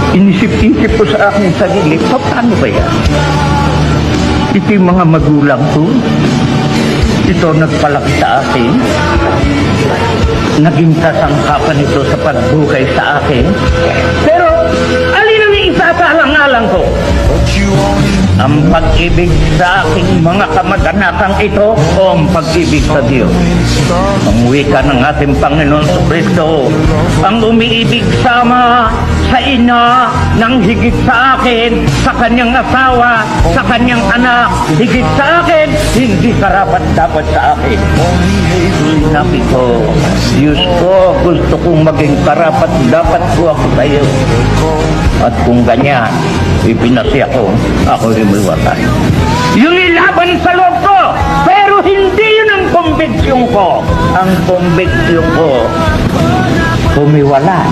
Inisip-isip ko sa aking sarili, paano ba yan? Ito yung mga magulang ko. Ito nagpalaki sa akin. Naging kasangkapan ito sa pagbuhay sa akin. Pero, alin ang isasalang-alang ko? Ang pag-ibig sa aking mga kamag-anakang ito o ang pag-ibig sa Diyos? Ang wika ng ating Panginoon Kristo, ang umiibig sama sa ina ng higit sa akin, sa kanyang asawa, sa kanyang anak, higit sa akin, hindi karapat dapat sa akin. Sinabi ko, Diyos ko, gusto kong maging karapat dapat ko ako sa iyo. At kung ganyan, ipinasi ako himiwatay. Yung ilaban sa loob ko, pero hindi yun ang kombeksyon ko. Ang kombeksyon ko, humiwala.